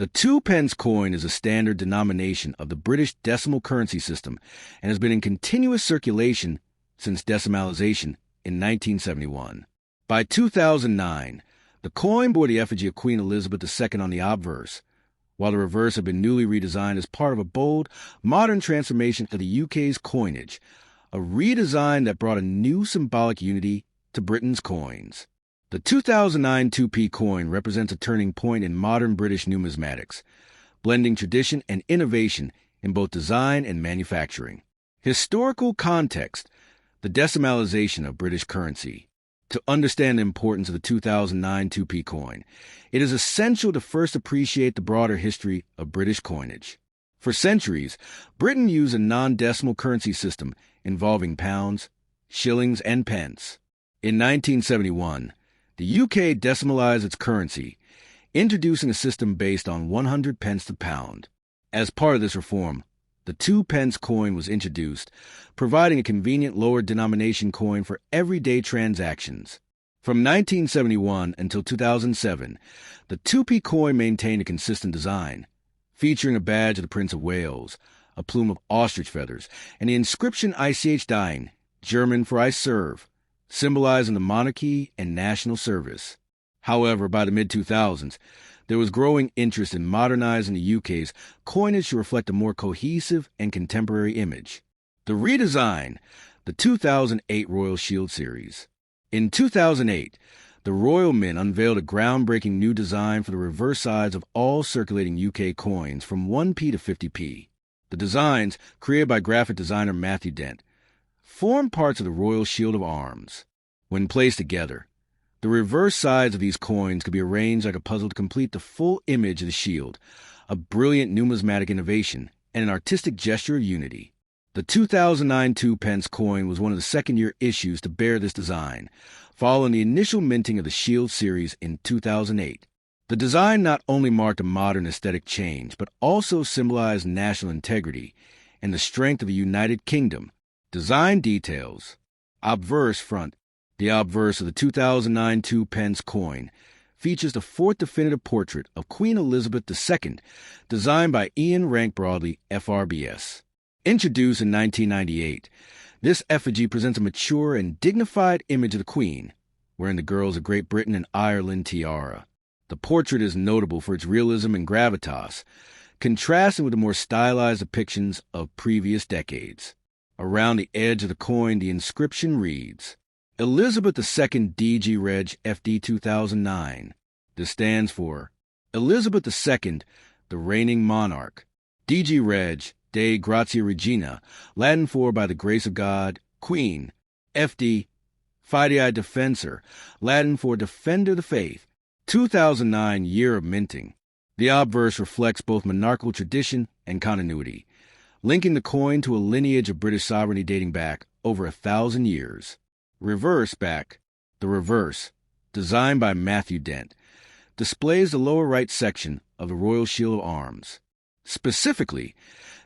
The 2 pence coin is a standard denomination of the British decimal currency system and has been in continuous circulation since decimalization in 1971. By 2009, the coin bore the effigy of Queen Elizabeth II on the obverse, while the reverse had been newly redesigned as part of a bold, modern transformation of the UK's coinage, a redesign that brought a new symbolic unity to Britain's coins. The 2009 2p coin represents a turning point in modern British numismatics, blending tradition and innovation in both design and manufacturing. Historical context: the decimalization of British currency. To understand the importance of the 2009 2p coin, it is essential to first appreciate the broader history of British coinage. For centuries, Britain used a non-decimal currency system involving pounds, shillings, and pence. In 1971, the UK decimalized its currency, introducing a system based on 100 pence to pound. As part of this reform, the 2 pence coin was introduced, providing a convenient lower denomination coin for everyday transactions. From 1971 until 2007, the 2p coin maintained a consistent design, featuring a badge of the Prince of Wales, a plume of ostrich feathers, and the inscription ICH Dein, German for I serve, symbolizing the monarchy and national service. However, by the mid-2000s, there was growing interest in modernizing the UK's coinage to reflect a more cohesive and contemporary image. The redesign, the 2008 Royal Shield series. In 2008, the Royal Mint unveiled a groundbreaking new design for the reverse sides of all circulating UK coins from 1p to 50p. The designs, created by graphic designer Matthew Dent, form parts of the Royal Shield of Arms. When placed together, the reverse sides of these coins could be arranged like a puzzle to complete the full image of the shield, a brilliant numismatic innovation and an artistic gesture of unity. The 2009 2 pence coin was one of the second-year issues to bear this design, following the initial minting of the Shield series in 2008. The design not only marked a modern aesthetic change, but also symbolized national integrity and the strength of a united kingdom. Design details. Obverse front. The obverse of the 2009 2 pence coin features the fourth definitive portrait of Queen Elizabeth II, designed by Ian Rank Broadley, FRBS. Introduced in 1998, this effigy presents a mature and dignified image of the Queen, wearing the Girls of Great Britain and Ireland tiara. The portrait is notable for its realism and gravitas, contrasting with the more stylized depictions of previous decades. Around the edge of the coin, the inscription reads, Elizabeth II DG Reg FD 2009. This stands for Elizabeth II, the reigning monarch. DG Reg, Dei Gratia Regina, Latin for by the grace of God, Queen. FD, Fidei Defensor, Latin for defender of the faith. 2009 year of minting. The obverse reflects both monarchical tradition and continuity, linking the coin to a lineage of British sovereignty dating back over 1,000 years. Reverse back. The reverse, designed by Matthew Dent, displays the lower right section of the Royal Shield of Arms. Specifically,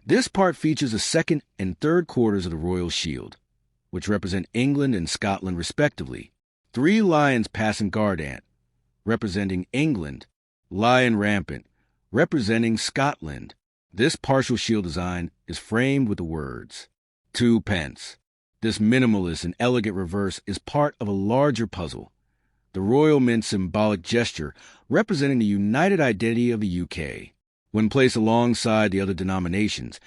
this part features the second and third quarters of the Royal Shield, which represent England and Scotland respectively. 3 lions passing guardant, representing England, lion rampant, representing Scotland. This partial shield design is framed with the words 2 pence. This minimalist and elegant reverse is part of a larger puzzle, the Royal Mint symbolic gesture representing the united identity of the UK. When placed alongside the other denominations,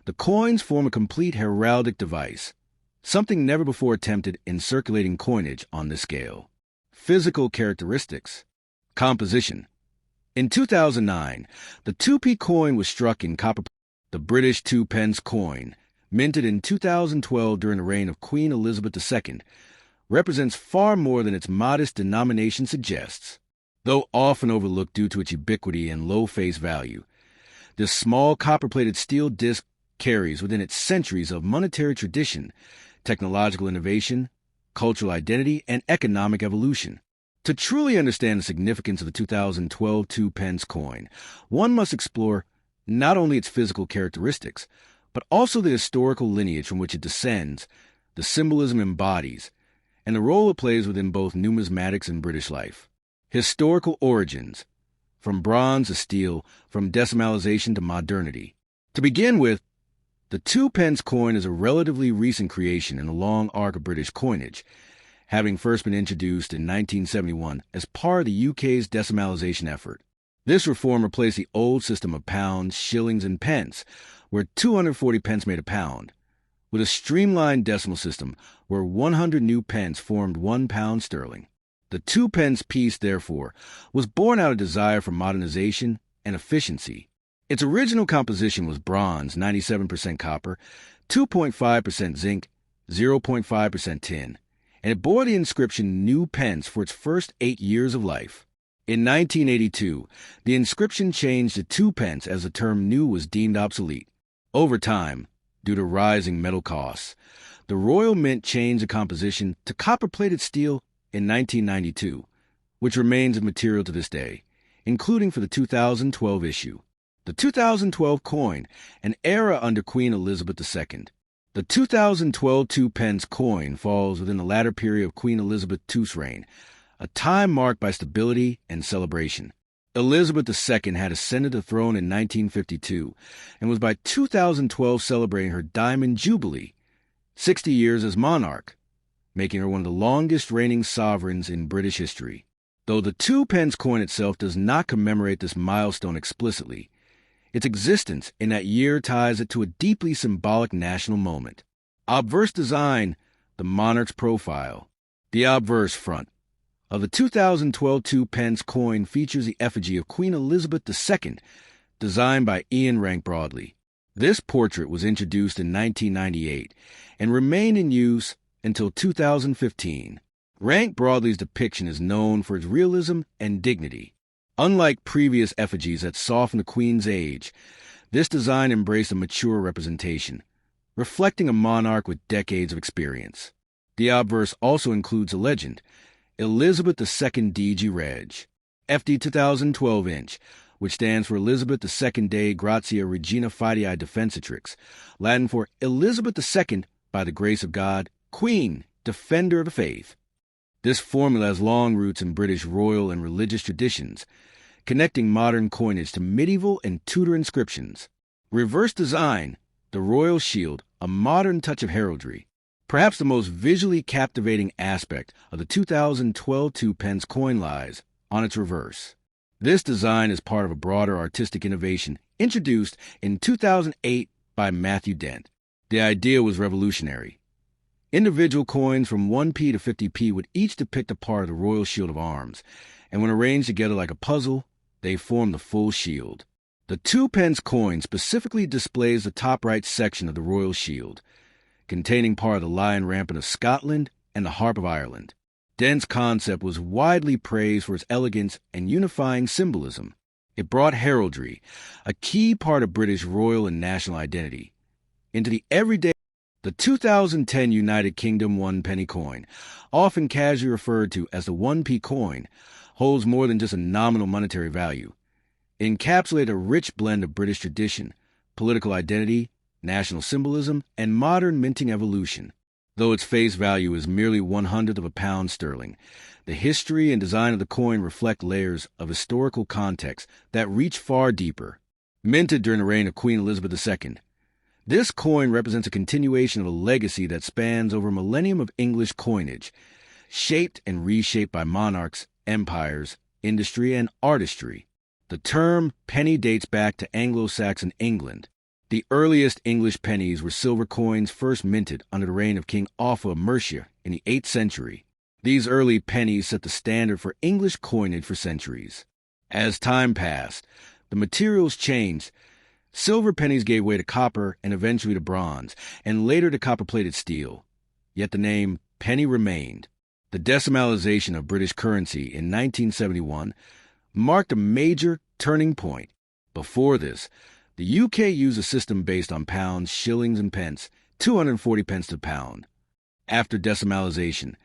the coins form a complete heraldic device, something never before attempted in circulating coinage on this scale. Physical characteristics. Composition. In 2009, the 2p coin was struck in copper. The British 2 pence coin, minted in 2012 during the reign of Queen Elizabeth II, represents far more than its modest denomination suggests. Though often overlooked due to its ubiquity and low face value, this small copper-plated steel disc carries within it centuries of monetary tradition, technological innovation, cultural identity, and economic evolution. To truly understand the significance of the 2012 2 pence coin, one must explore not only its physical characteristics, but also the historical lineage from which it descends, the symbolism it embodies, and the role it plays within both numismatics and British life. Historical origins. from bronze to steel, from decimalization to modernity. To begin with, the 2 pence coin is a relatively recent creation in the long arc of British coinage, having first been introduced in 1971 as part of the UK's decimalization effort. This reform replaced the old system of pounds, shillings, and pence, where 240 pence made a pound, with a streamlined decimal system where 100 new pence formed £1 sterling. The 2 pence piece, therefore, was born out of desire for modernization and efficiency. Its original composition was bronze, 97% copper, 2.5% zinc, 0.5% tin, and it bore the inscription New Pence for its first 8 years of life. In 1982, the inscription changed to 2 pence as the term new was deemed obsolete. Over time, due to rising metal costs, the Royal Mint changed the composition to copper-plated steel in 1992, which remains a material to this day, including for the 2012 issue. The 2012 coin, an era under Queen Elizabeth II. The 2012 2 pence coin falls within the latter period of Queen Elizabeth II's reign, a time marked by stability and celebration. Elizabeth II had ascended the throne in 1952 and was by 2012 celebrating her Diamond Jubilee, 60 years as monarch, making her one of the longest reigning sovereigns in British history. Though the 2 pence coin itself does not commemorate this milestone explicitly, its existence in that year ties it to a deeply symbolic national moment. Obverse design, the monarch's profile. The obverse front of the 2012 2 pence coin features the effigy of Queen Elizabeth II, designed by Ian Rank Broadley. This portrait was introduced in 1998 and remained in use until 2015. Rank Broadley's depiction is known for its realism and dignity. Unlike previous effigies that soften the Queen's age, this design embraced a mature representation, reflecting a monarch with decades of experience. The obverse also includes a legend, Elizabeth II DG Reg, FD 2012 inch, which stands for Elizabeth II Dei Gratia Regina Fidei Defensatrix, Latin for Elizabeth II, by the grace of God, Queen, Defender of the Faith. This formula has long roots in British royal and religious traditions, connecting modern coinage to medieval and Tudor inscriptions. Reverse design, the royal shield, a modern touch of heraldry. Perhaps the most visually captivating aspect of the 2012 2 pence coin lies on its reverse. This design is part of a broader artistic innovation introduced in 2008 by Matthew Dent. The idea was revolutionary. Individual coins from 1p to 50p would each depict a part of the royal shield of arms, and when arranged together like a puzzle, they form the full shield. The 2 pence coin specifically displays the top right section of the royal shield, containing part of the lion rampant of Scotland and the harp of Ireland. Dent's concept was widely praised for its elegance and unifying symbolism. It brought heraldry, a key part of British royal and national identity, into the everyday. The 2010 United Kingdom 1 penny coin, often casually referred to as the 1p coin, holds more than just a nominal monetary value. It encapsulates a rich blend of British tradition, political identity, national symbolism, and modern minting evolution. Though its face value is merely 1/100 of a pound sterling, the history and design of the coin reflect layers of historical context that reach far deeper. Minted during the reign of Queen Elizabeth II, this coin represents a continuation of a legacy that spans over a millennium of English coinage, shaped and reshaped by monarchs, empires, industry, and artistry. The term penny dates back to Anglo-Saxon England. The earliest English pennies were silver coins first minted under the reign of King Offa of Mercia in the 8th century. These early pennies set the standard for English coinage for centuries. As time passed, the materials changed. Silver pennies gave way to copper and eventually to bronze, and later to copper-plated steel. Yet the name penny remained. The decimalization of British currency in 1971 marked a major turning point. Before this, the UK used a system based on pounds, shillings, and pence, 240 pence to the pound. After decimalization,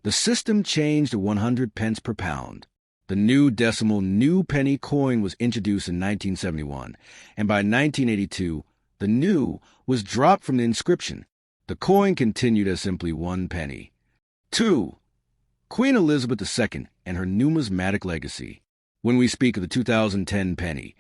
the system changed to 100 pence per pound. The new decimal new penny coin was introduced in 1971, and by 1982, the new was dropped from the inscription. The coin continued as simply 1 penny. 2. Queen Elizabeth II and her numismatic legacy. When we speak of the 2010 penny,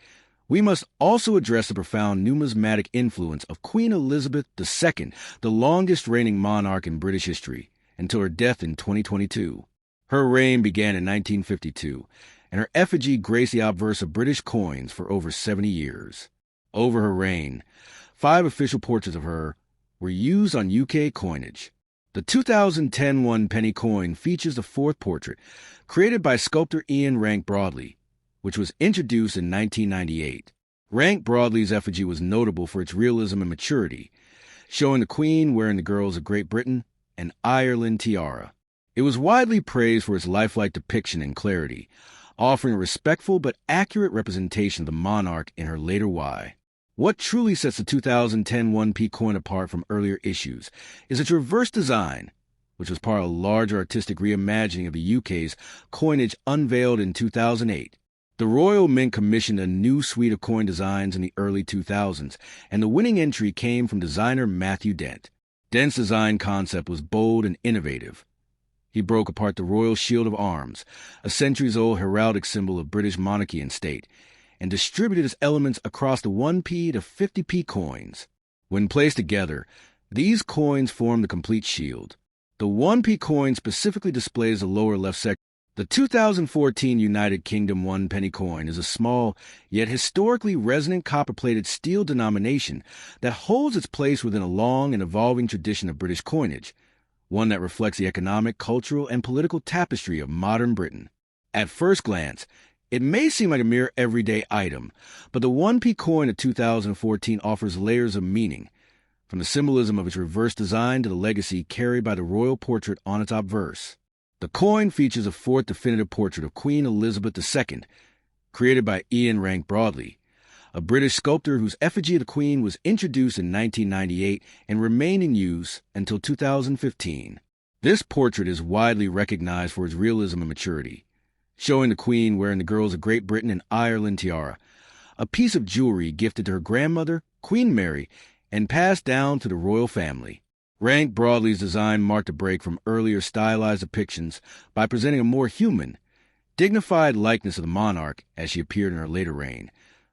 we must also address the profound numismatic influence of Queen Elizabeth II, the longest reigning monarch in British history, until her death in 2022. Her reign began in 1952, and her effigy graced the obverse of British coins for over 70 years. Over her reign, 5 official portraits of her were used on UK coinage. The 2010 one penny coin features the 4th portrait, created by sculptor Ian Rank Broadley, which was introduced in 1998. Rank Broadley's effigy was notable for its realism and maturity, showing the Queen wearing the girls of Great Britain and Ireland tiara. It was widely praised for its lifelike depiction and clarity, offering a respectful but accurate representation of the monarch in her later Y. What truly sets the 2010 1p coin apart from earlier issues is its reverse design, which was part of a larger artistic reimagining of the UK's coinage unveiled in 2008. The Royal Mint commissioned a new suite of coin designs in the early 2000s, and the winning entry came from designer Matthew Dent. Dent's design concept was bold and innovative. He broke apart the Royal Shield of Arms, a centuries-old heraldic symbol of British monarchy and state, and distributed its elements across the 1p to 50p coins. When placed together, these coins form the complete shield. The 1p coin specifically displays the lower left section. The 2014 United Kingdom 1 penny coin is a small, yet historically resonant copper-plated steel denomination that holds its place within a long and evolving tradition of British coinage, one that reflects the economic, cultural, and political tapestry of modern Britain. At first glance, it may seem like a mere everyday item, but the 1p coin of 2014 offers layers of meaning, from the symbolism of its reverse design to the legacy carried by the royal portrait on its obverse. The coin features a 4th definitive portrait of Queen Elizabeth II, created by Ian Rank Broadley, a British sculptor whose effigy of the Queen was introduced in 1998 and remained in use until 2015. This portrait is widely recognized for its realism and maturity, showing the Queen wearing the girls of Great Britain and Ireland tiara, a piece of jewelry gifted to her grandmother, Queen Mary, and passed down to the royal family. Rank Broadley's design marked a break from earlier stylized depictions by presenting a more human, dignified likeness of the monarch as she appeared in her later reign,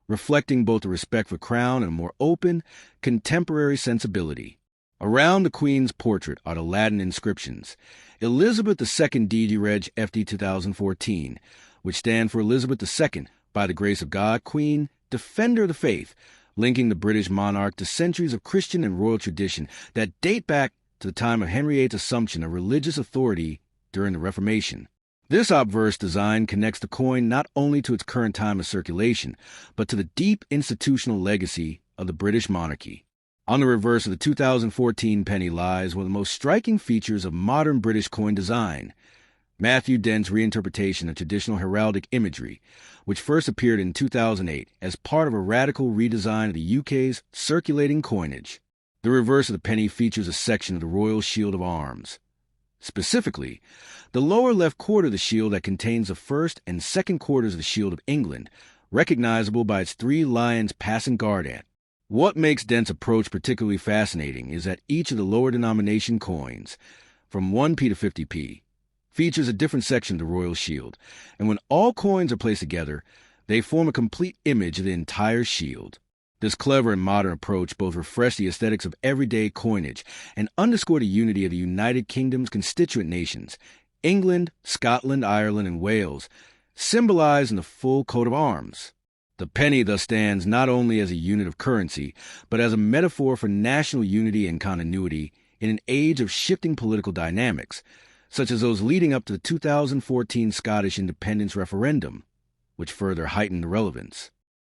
reflecting both the respect for crown and a more open, contemporary sensibility. Around the Queen's portrait are the Latin inscriptions, Elizabeth II DD Reg FD 2014, which stand for Elizabeth II, by the grace of God, Queen, Defender of the Faith, linking the British monarch to centuries of Christian and royal tradition that date back to the time of Henry VIII's assumption of religious authority during the Reformation. This obverse design connects the coin not only to its current time of circulation, but to the deep institutional legacy of the British monarchy. On the reverse of the 2014 penny lies one of the most striking features of modern British coin design, Matthew Dent's reinterpretation of traditional heraldic imagery, which first appeared in 2008 as part of a radical redesign of the UK's circulating coinage. The reverse of the penny features a section of the Royal Shield of Arms. Specifically, the lower left quarter of the shield that contains the first and second quarters of the Shield of England, recognizable by its 3 lions passing guard at. What makes Dent's approach particularly fascinating is that each of the lower denomination coins, from 1p to 50p, features a different section of the royal shield, and when all coins are placed together, they form a complete image of the entire shield. This clever and modern approach both refreshed the aesthetics of everyday coinage and underscored the unity of the United Kingdom's constituent nations, England, Scotland, Ireland, and Wales, symbolized in the full coat of arms. The penny thus stands not only as a unit of currency, but as a metaphor for national unity and continuity in an age of shifting political dynamics, such as those leading up to the 2014 Scottish independence referendum, which further heightened the relevance.